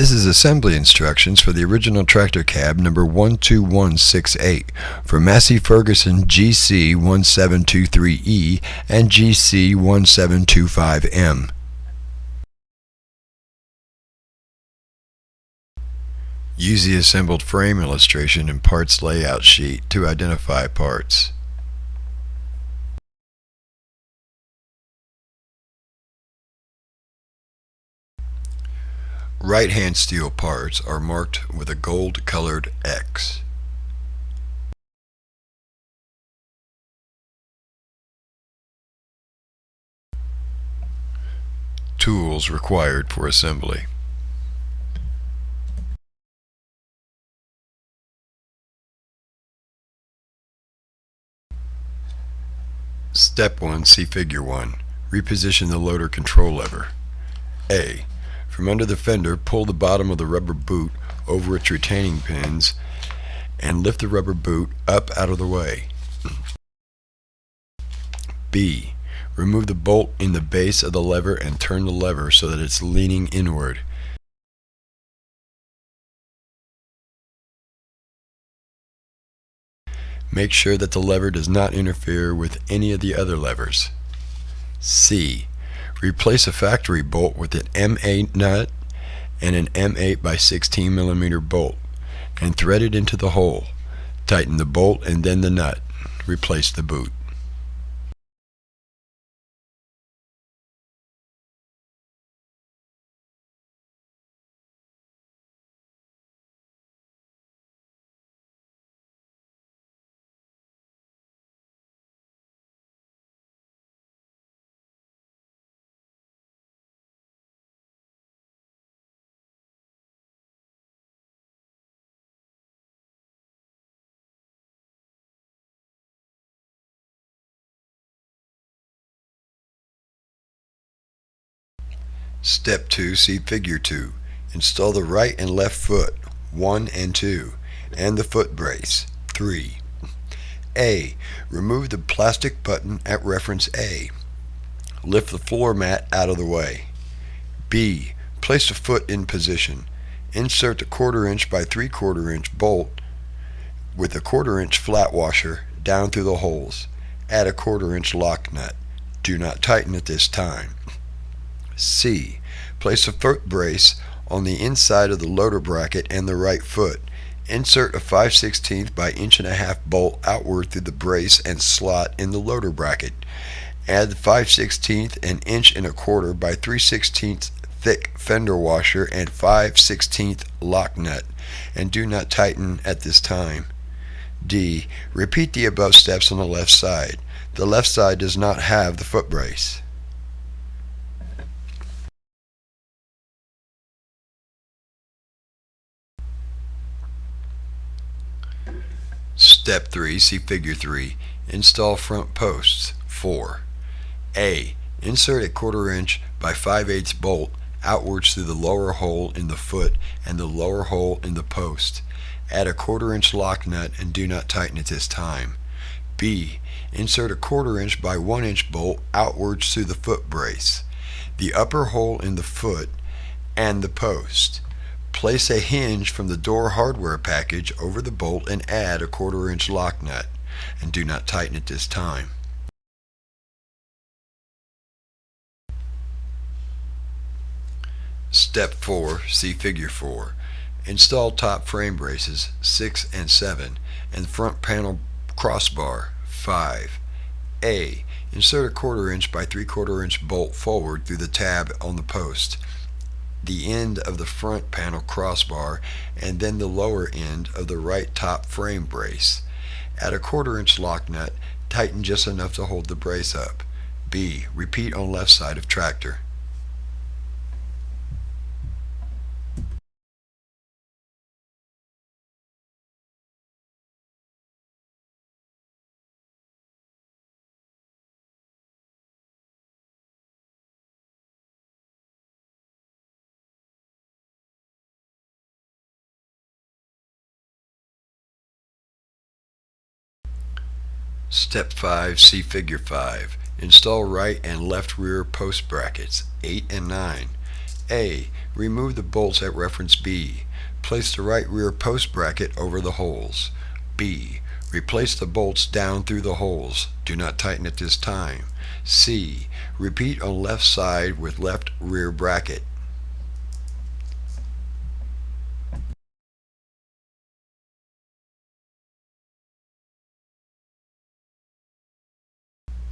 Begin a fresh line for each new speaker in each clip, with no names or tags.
This is assembly instructions for the original tractor cab number 12168 for Massey Ferguson GC1723E and GC1725M. Use the assembled frame illustration and parts layout sheet to identify parts. Right-hand steel parts are marked with a gold-colored X. Tools required for assembly. Step 1, see Figure 1. Reposition the loader control lever. A. From under the fender, pull the bottom of the rubber boot over its retaining pins and lift the rubber boot up out of the way. B. Remove the bolt in the base of the lever and turn the lever so that it's leaning inward. Make sure that the lever does not interfere with any of the other levers. C. Replace a factory bolt with an M8 nut and an M8 by 16 mm bolt and thread it into the hole. Tighten the bolt and then the nut. Replace the boot. Step 2, see Figure 2. Install the right and left foot, 1 and 2, and the foot brace, 3. A. Remove the plastic button at reference A. Lift the floor mat out of the way. B. Place the foot in position. Insert the 1/4 inch by 3/4 inch bolt with a 1/4 inch flat washer down through the holes. Add a 1/4 inch lock nut. Do not tighten at this time. C. Place a foot brace on the inside of the loader bracket and the right foot. Insert a 5/16 by 1.5 inch bolt outward through the brace and slot in the loader bracket. Add the 5/16 and 1.25 inch by 3/16 thick fender washer and 5/16 lock nut, and do not tighten at this time. D. Repeat the above steps on the left side. The left side does not have the foot brace. Step 3, see Figure 3. Install front posts, 4. A. Insert a 1/4 inch by 5/8 bolt outwards through the lower hole in the foot and the lower hole in the post. Add a 1/4 inch lock nut and do not tighten at this time. B. Insert a 1/4 inch by 1 inch bolt outwards through the foot brace, the upper hole in the foot, and the post. Place a hinge from the door hardware package over the bolt and add a 1/4 inch lock nut, and do not tighten at this time. Step 4, see Figure 4. Install top frame braces, 6 and 7, and front panel crossbar, 5. A. Insert a 1/4 inch by 3/4 inch bolt forward through the tab on the post, the end of the front panel crossbar, and then the lower end of the right top frame brace. Add a 1/4 inch lock nut, tighten just enough to hold the brace up. B. Repeat on left side of tractor. Step 5, see Figure 5. Install right and left rear post brackets, 8 and 9. A. Remove the bolts at reference B. Place the right rear post bracket over the holes. B. Replace the bolts down through the holes. Do not tighten at this time. C. Repeat on left side with left rear bracket.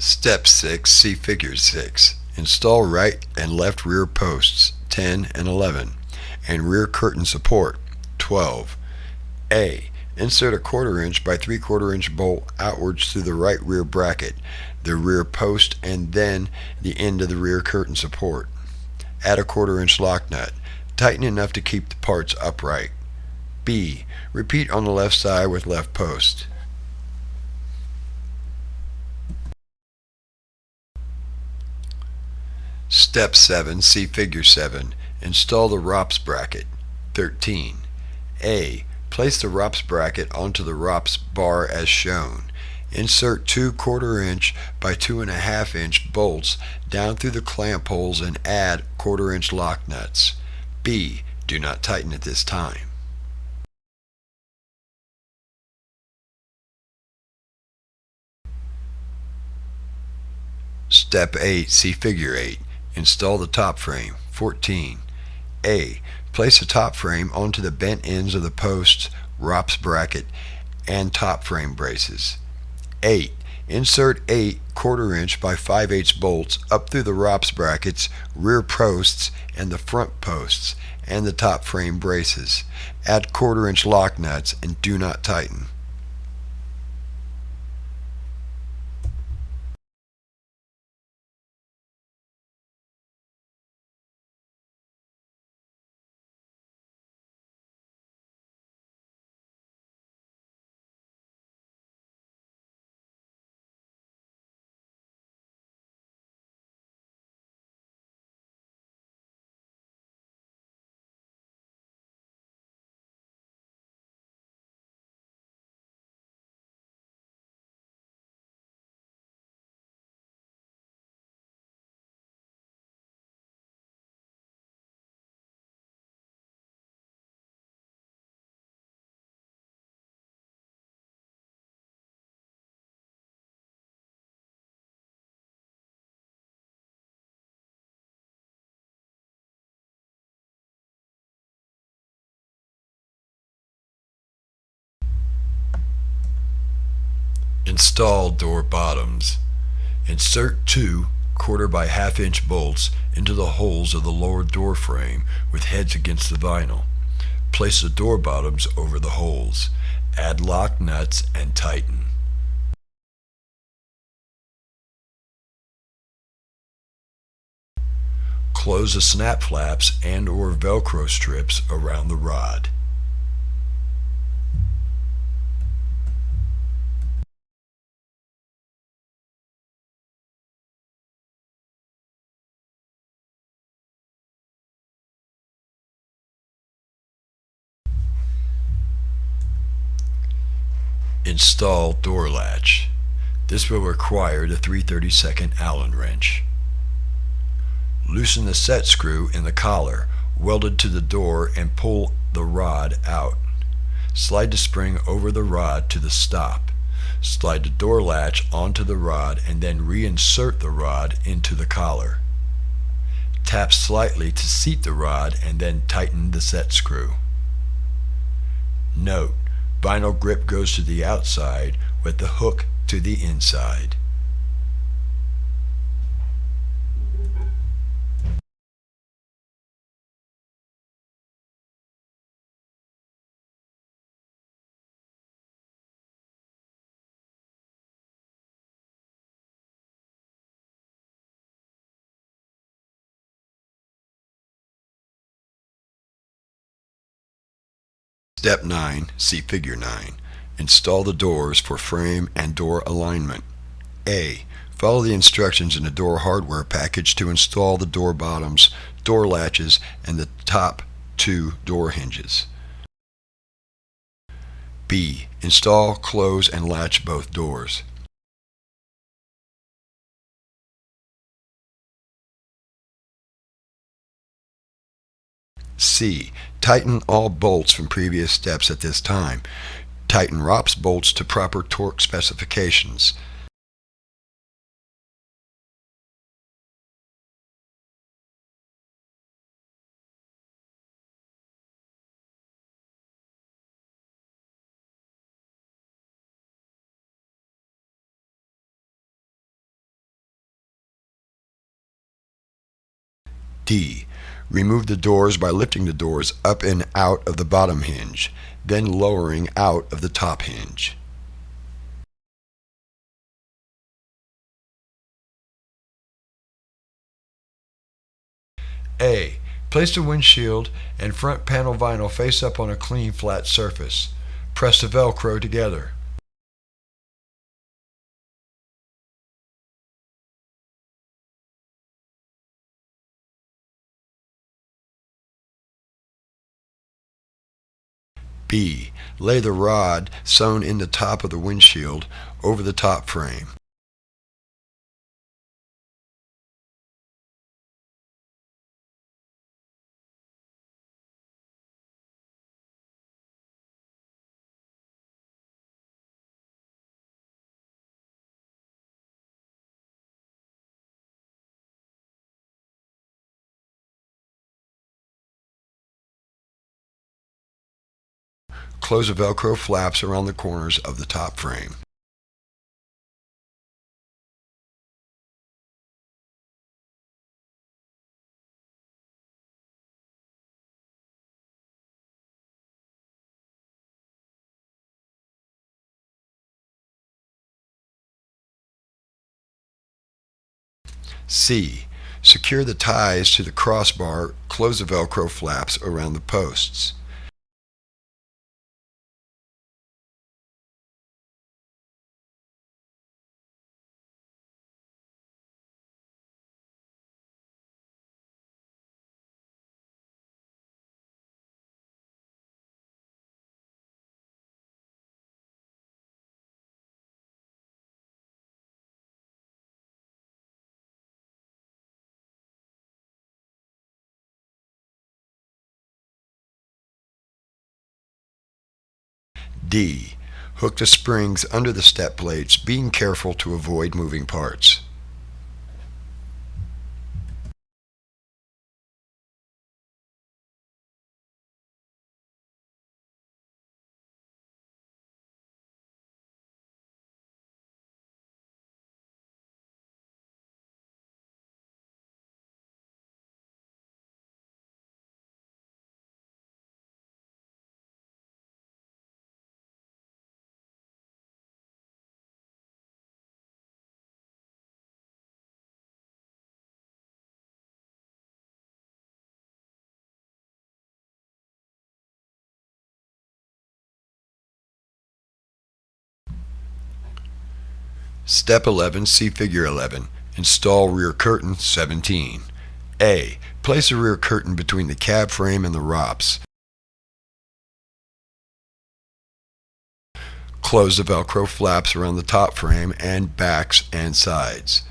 Step 6, see Figure 6. Install right and left rear posts 10 and 11 and rear curtain support 12. A. Insert a 1/4 inch by 3/4 inch bolt outwards through the right rear bracket, the rear post, and then the end of the rear curtain support. Add a 1/4 inch lock nut. Tighten enough to keep the parts upright. B. Repeat on the left side with left post. Step 7, see Figure 7. Install the ROPS bracket. 13. A. Place the ROPS bracket onto the ROPS bar as shown. Insert two 1/4 inch by 2.5 inch bolts down through the clamp holes and add 1/4 inch lock nuts. B. Do not tighten at this time. Step 8, see Figure 8. Install the top frame. 14. A. Place the top frame onto the bent ends of the posts, ROPS bracket, and top frame braces. 8. Insert 8 1/4 inch by 5/8 bolts up through the ROPS brackets, rear posts, and the front posts, and the top frame braces. Add 1/4 inch lock nuts and do not tighten. Install door bottoms. Insert two 1/4 by 1/2 inch bolts into the holes of the lower door frame with heads against the vinyl. Place the door bottoms over the holes. Add lock nuts and tighten. Close the snap flaps and/or Velcro strips around the rod. Install door latch. This will require the 3/32 Allen wrench. Loosen the set screw in the collar welded to the door and pull the rod out. Slide the spring over the rod to the stop. Slide the door latch onto the rod and then reinsert the rod into the collar. Tap slightly to seat the rod and then tighten the set screw. Note: vinyl grip goes to the outside with the hook to the inside. Step 9, see Figure 9. Install the doors for frame and door alignment. A. Follow the instructions in the door hardware package to install the door bottoms, door latches, and the top two door hinges. B. Install, close, and latch both doors. C. Tighten all bolts from previous steps at this time. Tighten ROPS bolts to proper torque specifications. D. Remove the doors by lifting the doors up and out of the bottom hinge, then lowering out of the top hinge. A. Place the windshield and front panel vinyl face up on a clean, flat surface. Press the Velcro together. B. Lay the rod sewn in the top of the windshield over the top frame. Close the Velcro flaps around the corners of the top frame. C. Secure the ties to the crossbar. Close the Velcro flaps around the posts. D. Hook the springs under the step plates, being careful to avoid moving parts. Step 11, see Figure 11. Install rear curtain 17. A. Place the rear curtain between the cab frame and the ROPS. Close the Velcro flaps around the top frame and backs and sides.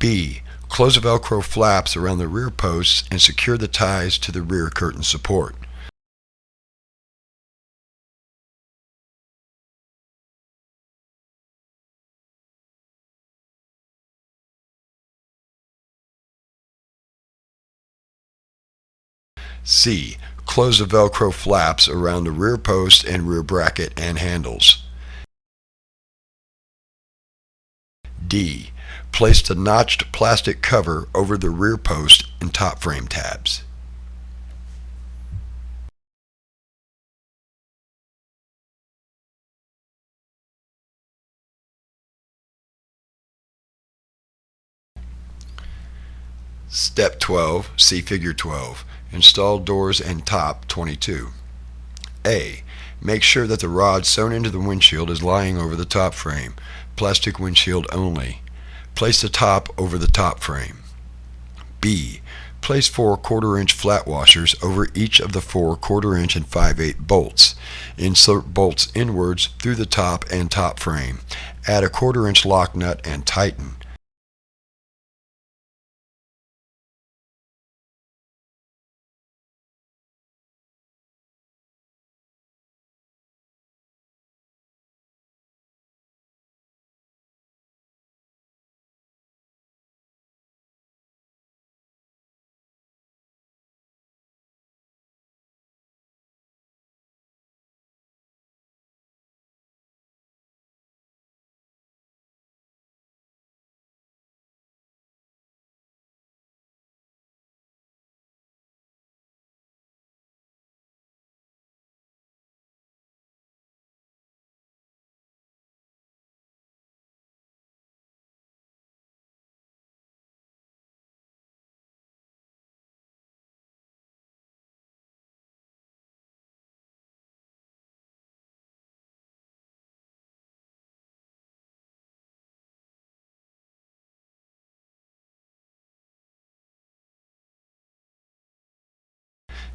B. Close the Velcro flaps around the rear posts and secure the ties to the rear curtain support. C. Close the Velcro flaps around the rear post and rear bracket and handles. D. Place the notched plastic cover over the rear post and top frame tabs. Step 12, see Figure 12. Install doors and top 22. A. Make sure that the rod sewn into the windshield is lying over the top frame. Plastic windshield only. Place the top over the top frame. B. Place 4 1/4-inch flat washers over each of the 4 1/4-inch and 5/8 bolts. Insert bolts inwards through the top and top frame. Add a 1/4-inch lock nut and tighten.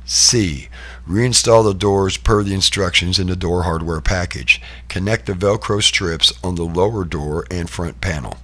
C. Reinstall the doors per the instructions in the door hardware package. Connect the Velcro strips on the lower door and front panel.